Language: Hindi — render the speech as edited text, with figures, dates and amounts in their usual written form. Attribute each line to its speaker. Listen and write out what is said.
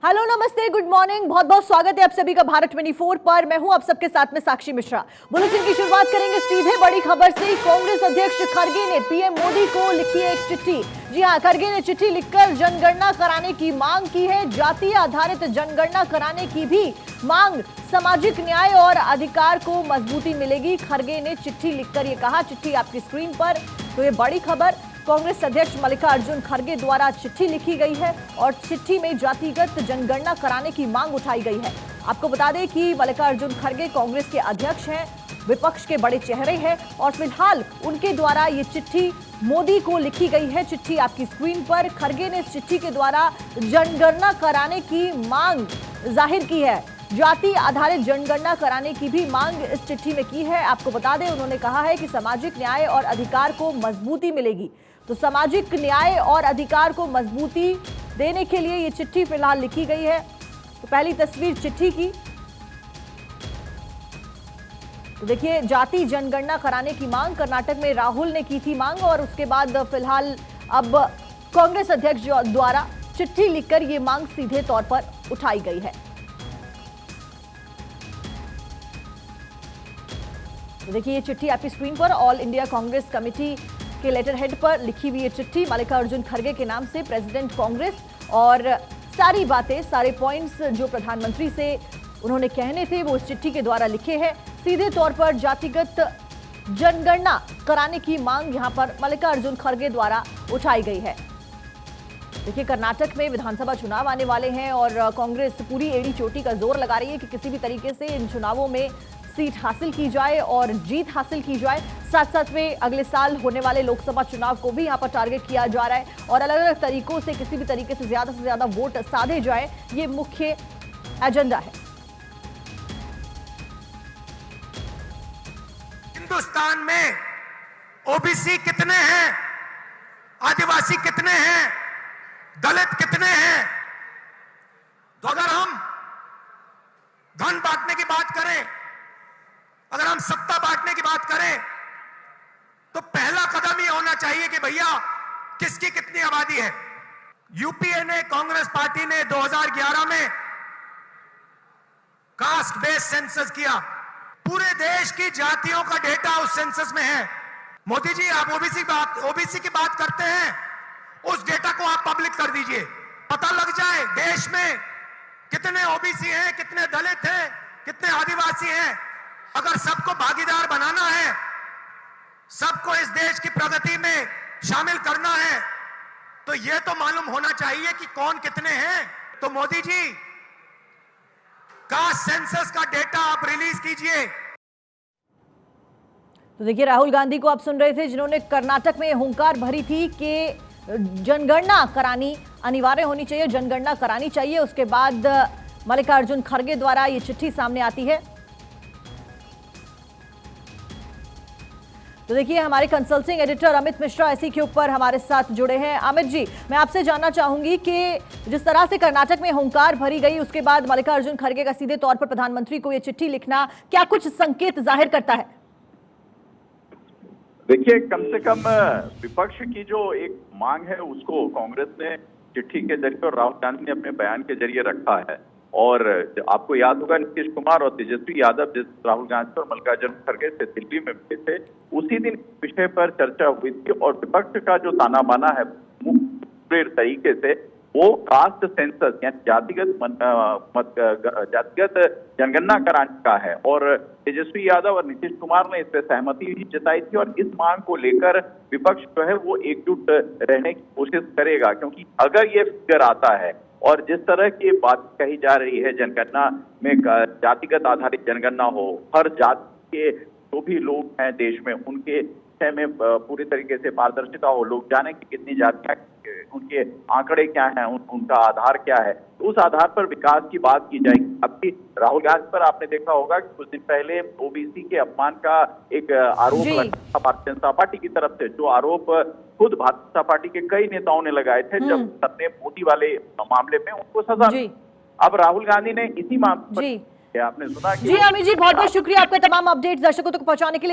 Speaker 1: हेलो नमस्ते गुड मॉर्निंग, बहुत बहुत स्वागत है आप सभी का भारत 24 पर। मैं हूं आप सबके साथ में साक्षी मिश्रा। बुलेटिन की शुरुआत करेंगे सीधे बड़ी खबर से। कांग्रेस अध्यक्ष खड़गे ने पीएम मोदी को लिखी एक चिट्ठी। जी हां, खड़गे ने चिट्ठी लिखकर जनगणना कराने की मांग की है। जातीय आधारित जनगणना कराने की भी मांग। सामाजिक न्याय और अधिकार को मजबूती मिलेगी, खड़गे ने चिट्ठी लिखकर ये कहा। चिट्ठी आपकी स्क्रीन पर। तो ये बड़ी खबर, कांग्रेस अध्यक्ष मल्लिकार्जुन खड़गे द्वारा चिट्ठी लिखी गई है और चिट्ठी में जातिगत जनगणना कराने की मांग उठाई गई है। आपको बता दें कि मल्लिकार्जुन खड़गे कांग्रेस के अध्यक्ष हैं, विपक्ष के बड़े चेहरे हैं और फिलहाल उनके द्वारा ये चिट्ठी मोदी को लिखी गई है। चिट्ठी आपकी स्क्रीन पर। खड़गे ने इस चिट्ठी के द्वारा जनगणना कराने की मांग जाहिर की है। जाति आधारित जनगणना कराने की भी मांग इस चिट्ठी में की है। आपको बता दें, उन्होंने कहा है कि सामाजिक न्याय और अधिकार को मजबूती मिलेगी। तो सामाजिक न्याय और अधिकार को मजबूती देने के लिए ये चिट्ठी फिलहाल लिखी गई है। तो पहली तस्वीर चिट्ठी की, तो देखिए, जाति जनगणना कराने की मांग कर्नाटक में राहुल ने की थी मांग और उसके बाद फिलहाल अब कांग्रेस अध्यक्ष द्वारा चिट्ठी लिखकर ये मांग सीधे तौर पर उठाई गई है। तो देखिए, ये चिट्ठी आपकी स्क्रीन पर ऑल इंडिया कांग्रेस कमेटी के लेटर हेड पर लिखी हुई ये चिट्ठी मल्लिकार्जुन खड़गे के नाम से प्रेसिडेंट कांग्रेस, और सारी बातें, सारे पॉइंट्स जो प्रधानमंत्री से उन्होंने कहने थे वो इस चिट्ठी के द्वारा लिखे हैं। सीधे तौर पर जातिगत जनगणना कराने की मांग यहां पर मल्लिकार्जुन खड़गे द्वारा उठाई गई है। देखिए, कर्नाटक में विधानसभा चुनाव आने वाले हैं और कांग्रेस पूरी एड़ी चोटी का जोर लगा रही है कि किसी भी तरीके से इन चुनावों में सीट हासिल की जाए और जीत हासिल की जाए। साथ साथ में अगले साल होने वाले लोकसभा चुनाव को भी यहां पर टारगेट किया जा रहा है और अलग अलग तरीकों से किसी भी तरीके से ज्यादा वोट साधे जाए, ये मुख्य एजेंडा है।
Speaker 2: हिंदुस्तान में ओबीसी कितने हैं, आदिवासी कितने हैं, दलित कितने हैं? तो अगर हम धन बांटने की बात करें, अगर हम सत्ता बांटने की बात करें, तो पहला कदम ये होना चाहिए कि भैया किसकी कितनी आबादी है। यूपीए ने, कांग्रेस पार्टी ने 2011 में कास्ट बेस्ड सेंसस किया। पूरे देश की जातियों का डेटा उस सेंसस में है। मोदी जी, आप ओबीसी की बात करते हैं, उस डेटा को आप पब्लिक कर दीजिए, पता लग जाए देश में कितने ओबीसी हैं, कितने दलित हैं, कितने आदिवासी हैं। अगर सबको भागीदार बनाना है, सबको इस देश की प्रगति में शामिल करना है, तो यह तो मालूम होना चाहिए कि कौन कितने हैं। तो मोदी जी, कास्ट सेंसस का डेटा आप रिलीज कीजिए।
Speaker 1: तो देखिए, राहुल गांधी को आप सुन रहे थे, जिन्होंने कर्नाटक में हुंकार भरी थी कि जनगणना करानी अनिवार्य होनी चाहिए, जनगणना करानी चाहिए। उसके बाद मल्लिकार्जुन खड़गे द्वारा ये चिट्ठी सामने आती है। तो देखिए, हमारे कंसल्टिंग एडिटर अमित मिश्रा ऐसी के ऊपर हमारे साथ जुड़े हैं। अमित जी, मैं आपसे जानना चाहूंगी कि जिस तरह से कर्नाटक में हुंकार भरी गई, उसके बाद मल्लिकार्जुन खड़गे का सीधे तौर पर प्रधानमंत्री को यह चिट्ठी लिखना क्या कुछ संकेत जाहिर करता है?
Speaker 3: देखिए, कम से कम विपक्ष की जो एक मांग है उसको कांग्रेस ने चिट्ठी के जरिए और राहुल गांधी ने अपने बयान के जरिए रखा है। और आपको याद होगा, नीतीश कुमार और तेजस्वी यादव जिस राहुल गांधी और मल्लिकार्जुन खड़गे से दिल्ली में मिले थे, उसी दिन विषय पर चर्चा हुई थी और विपक्ष का जो ताना बाना है पूरे तरीके से वो कास्ट सेंसस यानी जातिगत जनगणना कराने का है। और तेजस्वी यादव और नीतीश कुमार ने इस पर सहमति भी जताई थी और इस मांग को लेकर विपक्ष जो है वो एकजुट रहने की कोशिश करेगा, क्योंकि अगर ये फिगर आता है और जिस तरह की बात कही जा रही है, जनगणना में जातिगत आधारित जनगणना हो, हर जाति के जो भी लोग हैं देश में उनके विषय में पूरी तरीके से पारदर्शिता हो, लोग जाने कि कितनी जातियां, उनके आंकड़े क्या हैं, उनका आधार क्या है, तो उस आधार पर विकास की बात की जाएगी। अभी राहुल गांधी पर आपने देखा होगा कि कुछ दिन पहले ओबीसी के अपमान का एक आरोप लगा भारतीय जनता पार्टी की तरफ से, जो आरोप खुद भारतीय जनता पार्टी के कई नेताओं ने लगाए थे जब सबने मोदी वाले मामले में उनको सजा। अब राहुल गांधी ने इसी मामले पर, आपने सुना कि
Speaker 1: जी अमित जी, बहुत बहुत शुक्रिया आपका तमाम अपडेट दर्शकों तक पहुंचाने के लिए।